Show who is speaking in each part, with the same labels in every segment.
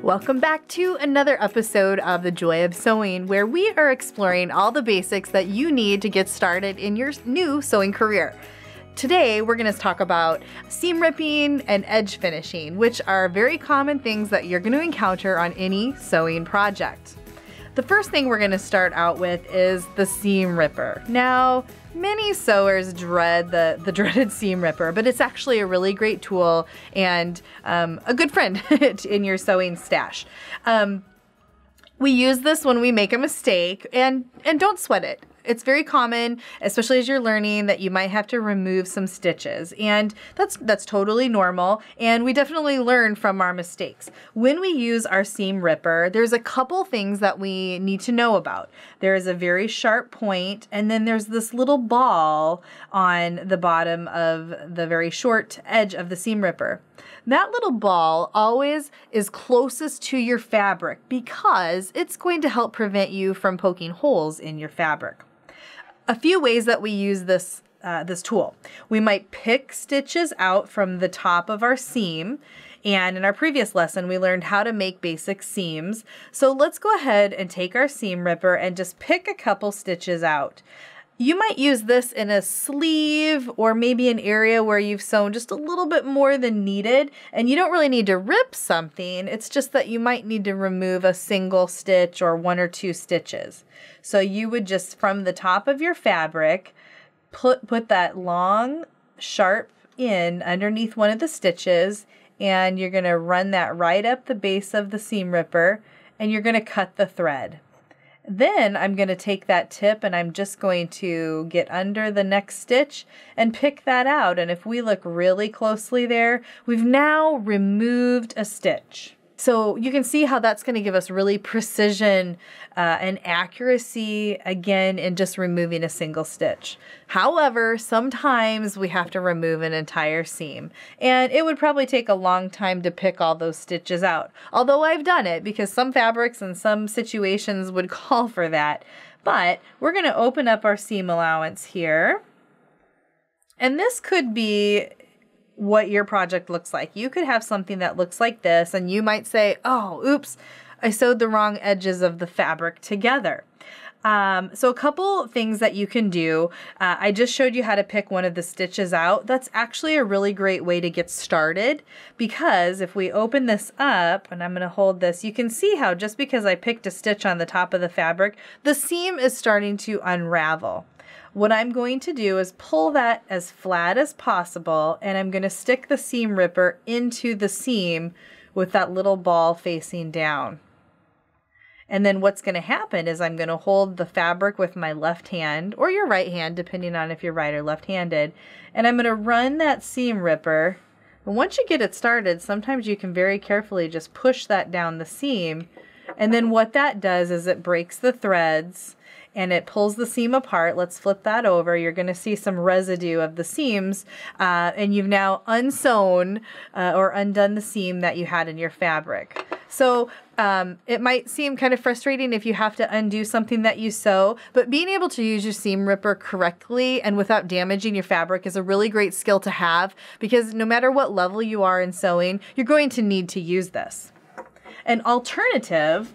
Speaker 1: Welcome back to another episode of the Joy of Sewing, where we are exploring all the basics that you need to get started in your new sewing career. Today, we're going to talk about seam ripping and edge finishing, which are very common things that you're going to encounter on any sewing project. The first thing we're going to start out with is the seam ripper. Now, many sewers dread the dreaded seam ripper, but it's actually a really great tool and a good friend in your sewing stash. We use this when we make a mistake, and don't sweat it. It's very common, especially as you're learning, that you might have to remove some stitches, and that's totally normal, and we definitely learn from our mistakes. When we use our seam ripper, there's a couple things that we need to know about. There is a very sharp point, and then there's this little ball on the bottom of the very short edge of the seam ripper. That little ball always is closest to your fabric because it's going to help prevent you from poking holes in your fabric. A few ways that we use this tool. We might pick stitches out from the top of our seam, and in our previous lesson we learned how to make basic seams. So let's go ahead and take our seam ripper and just pick a couple stitches out. You might use this in a sleeve or maybe an area where you've sewn just a little bit more than needed, and you don't really need to rip something. It's just that you might need to remove a single stitch or one or two stitches. So you would just, from the top of your fabric, put that long, sharp end underneath one of the stitches, and you're going to run that right up the base of the seam ripper, and you're going to cut the thread. Then I'm going to take that tip and I'm just going to get under the next stitch and pick that out. And if we look really closely there, we've now removed a stitch. So you can see how that's going to give us really precision and accuracy, again, in just removing a single stitch. However, sometimes we have to remove an entire seam, and it would probably take a long time to pick all those stitches out. Although I've done it because some fabrics and some situations would call for that. But we're going to open up our seam allowance here, and this could be what your project looks like. You could have something that looks like this, and you might say, oh, oops, I sewed the wrong edges of the fabric together. So a couple things that you can do. I just showed you how to pick one of the stitches out. That's actually a really great way to get started, because if we open this up, and I'm going to hold this, you can see how just because I picked a stitch on the top of the fabric, the seam is starting to unravel. What I'm going to do is pull that as flat as possible, and I'm going to stick the seam ripper into the seam with that little ball facing down. And then what's going to happen is I'm going to hold the fabric with my left hand, or your right hand, depending on if you're right or left-handed, and I'm going to run that seam ripper. And once you get it started, sometimes you can very carefully just push that down the seam, and then what that does is it breaks the threads and it pulls the seam apart. Let's flip that over. You're going to see some residue of the seams, and you've now unsewn or undone the seam that you had in your fabric. So it might seem kind of frustrating if you have to undo something that you sew, but being able to use your seam ripper correctly and without damaging your fabric is a really great skill to have, because no matter what level you are in sewing, you're going to need to use this. An alternative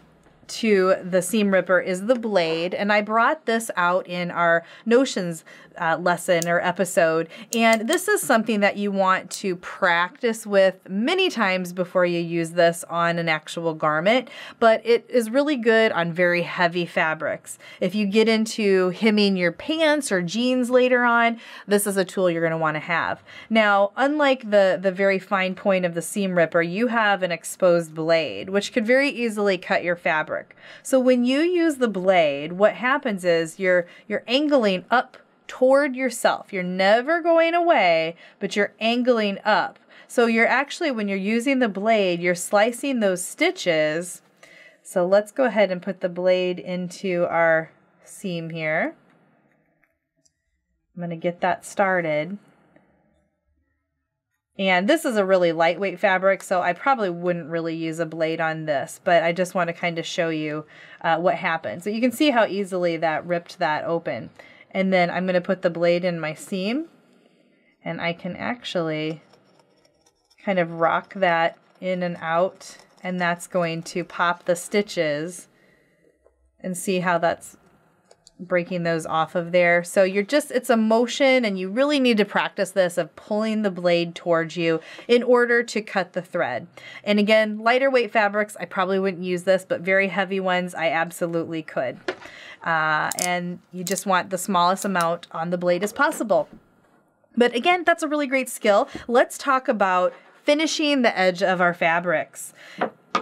Speaker 1: to the seam ripper is the blade, and I brought this out in our notions lesson or episode, and this is something that you want to practice with many times before you use this on an actual garment, but it is really good on very heavy fabrics. If you get into hemming your pants or jeans later on, this is a tool you're going to want to have. Now, unlike the very fine point of the seam ripper, you have an exposed blade, which could very easily cut your fabric. So when you use the blade, what happens is you're angling up toward yourself. You're never going away, but you're angling up. So you're actually, when you're using the blade, you're slicing those stitches. So let's go ahead and put the blade into our seam here. I'm going to get that started. And this is a really lightweight fabric, so I probably wouldn't really use a blade on this, but I just want to kind of show you what happens. So you can see how easily that ripped that open. And then I'm going to put the blade in my seam, and I can actually kind of rock that in and out and that's going to pop the stitches, and see how that's breaking those off of there. So it's a motion, and you really need to practice this of pulling the blade towards you in order to cut the thread. And again, lighter weight fabrics, I probably wouldn't use this, but very heavy ones, I absolutely could. And you just want the smallest amount on the blade as possible. But again, that's a really great skill. Let's talk about finishing the edge of our fabrics.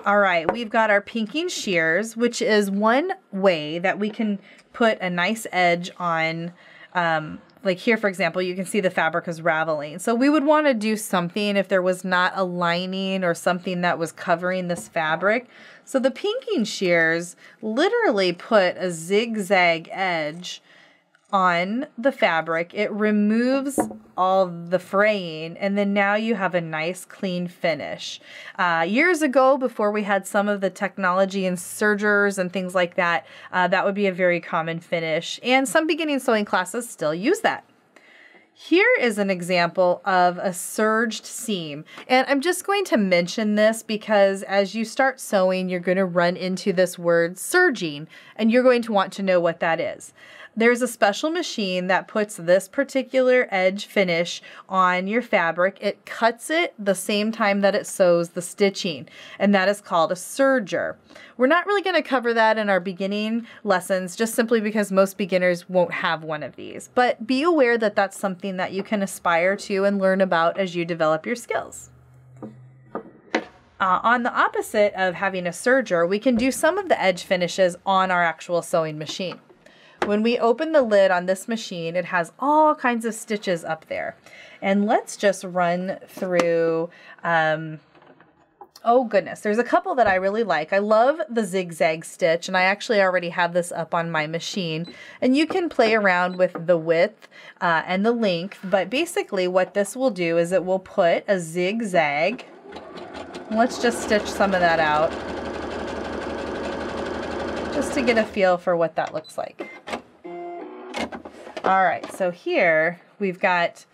Speaker 1: All right, we've got our pinking shears, which is one way that we can put a nice edge on, like here, for example, you can see the fabric is raveling. So we would want to do something if there was not a lining or something that was covering this fabric. So the pinking shears literally put a zigzag edge on the fabric. It removes all the fraying, and then now you have a nice clean finish. Years ago, before we had some of the technology and sergers and things like that, that would be a very common finish, and some beginning sewing classes still use that. Here is an example of a serged seam, and I'm just going to mention this because as you start sewing, you're going to run into this word serging, and you're going to want to know what that is. There's a special machine that puts this particular edge finish on your fabric. It cuts it the same time that it sews the stitching, and that is called a serger. We're not really going to cover that in our beginning lessons, just simply because most beginners won't have one of these. But be aware that that's something that you can aspire to and learn about as you develop your skills. On the opposite of having a serger, we can do some of the edge finishes on our actual sewing machine. When we open the lid on this machine, it has all kinds of stitches up there. And let's just run through, oh goodness, there's a couple that I really like. I love the zigzag stitch, and I actually already have this up on my machine. And you can play around with the width and the length, but basically what this will do is it will put a zigzag. Let's just stitch some of that out, just to get a feel for what that looks like. All right, so here we've got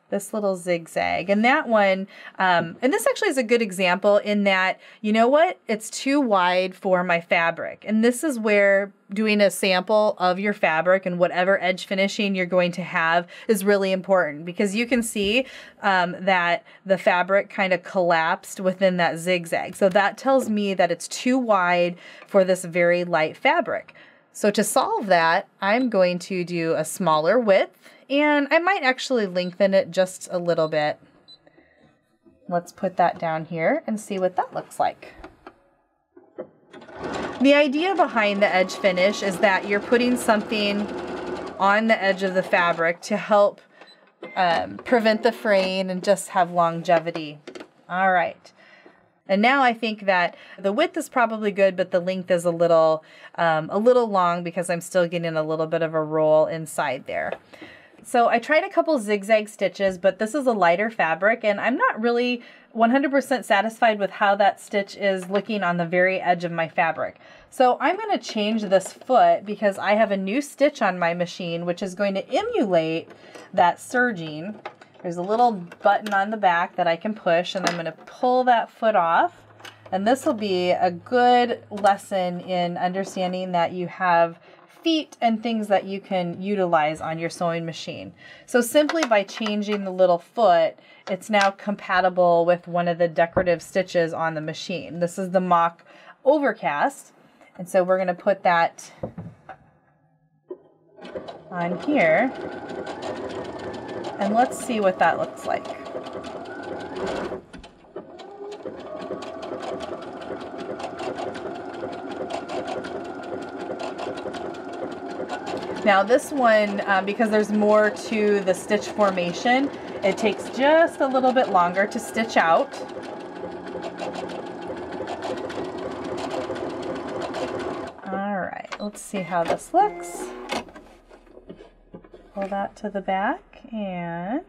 Speaker 1: this little zigzag, and that one, and this actually is a good example in that, you know what, it's too wide for my fabric. And this is where doing a sample of your fabric and whatever edge finishing you're going to have is really important, because you can see that the fabric kind of collapsed within that zigzag. So that tells me that it's too wide for this very light fabric. So to solve that, I'm going to do a smaller width, and I might actually lengthen it just a little bit. Let's put that down here and see what that looks like. The idea behind the edge finish is that you're putting something on the edge of the fabric to help prevent the fraying and just have longevity. All right. And now I think that the width is probably good, but the length is a little long because I'm still getting a little bit of a roll inside there. So I tried a couple zigzag stitches, but this is a lighter fabric, and I'm not really 100% satisfied with how that stitch is looking on the very edge of my fabric. So I'm going to change this foot because I have a new stitch on my machine, which is going to emulate that serging. There's a little button on the back that I can push, and I'm going to pull that foot off. And this will be a good lesson in understanding that you have feet and things that you can utilize on your sewing machine. So simply by changing the little foot, it's now compatible with one of the decorative stitches on the machine. This is the mock overcast. And so we're going to put that on here. And let's see what that looks like. Now this one, because there's more to the stitch formation, it takes just a little bit longer to stitch out. All right, let's see how this looks. Pull that to the back, and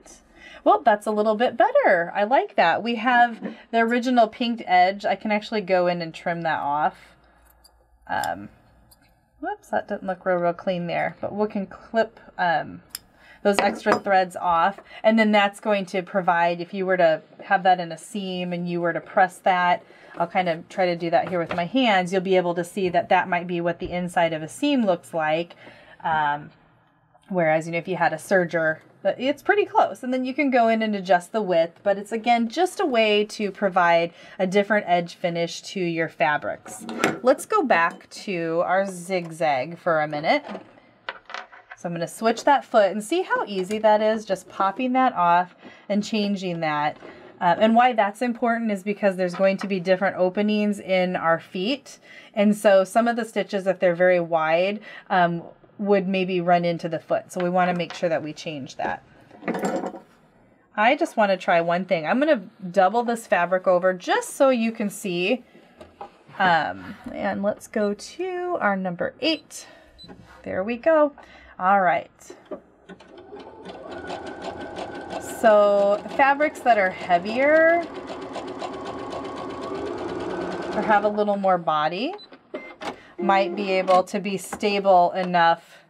Speaker 1: well, that's a little bit better. I like that. We have the original pinked edge. I can actually go in and trim that off. Whoops, that didn't look real clean there, but we can clip the those extra threads off. And then that's going to provide, if you were to have that in a seam and you were to press that, I'll kind of try to do that here with my hands, you'll be able to see that that might be what the inside of a seam looks like. Whereas, if you had a serger, it's pretty close. And then you can go in and adjust the width, but it's, again, just a way to provide a different edge finish to your fabrics. Let's go back to our zigzag for a minute. So I'm going to switch that foot and see how easy that is, just popping that off and changing that. And why that's important is because there's going to be different openings in our feet. And so some of the stitches, if they're very wide, would maybe run into the foot. So we want to make sure that we change that. I just want to try one thing. I'm going to double this fabric over just so you can see. And let's go to our number 8. There we go. All right. So fabrics that are heavier or have a little more body might be able to be stable enough.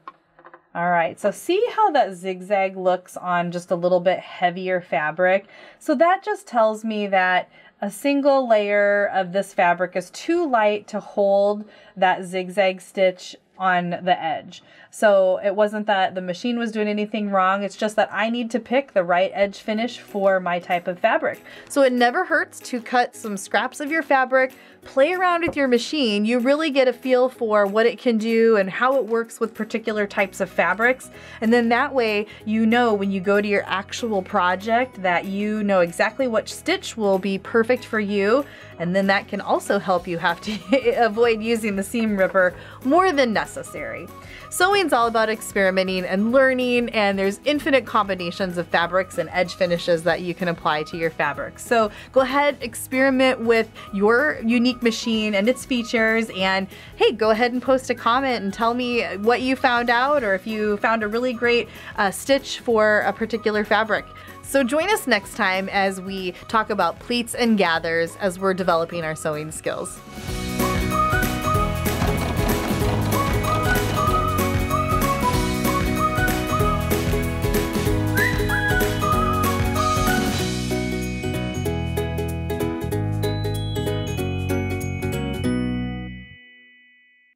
Speaker 1: All right, so see how that zigzag looks on just a little bit heavier fabric? So that just tells me that a single layer of this fabric is too light to hold that zigzag stitch on the edge. So it wasn't that the machine was doing anything wrong, it's just that I need to pick the right edge finish for my type of fabric. So it never hurts to cut some scraps of your fabric, play around with your machine. You really get a feel for what it can do and how it works with particular types of fabrics. And then that way, when you go to your actual project that you know exactly which stitch will be perfect for you. And then that can also help you have to avoid using the seam ripper more than necessary. Sewing's all about experimenting and learning, and there's infinite combinations of fabrics and edge finishes that you can apply to your fabrics. So go ahead, experiment with your unique machine and its features, and hey, go ahead and post a comment and tell me what you found out, or if you found a really great stitch for a particular fabric. So join us next time as we talk about pleats and gathers as we're developing our sewing skills.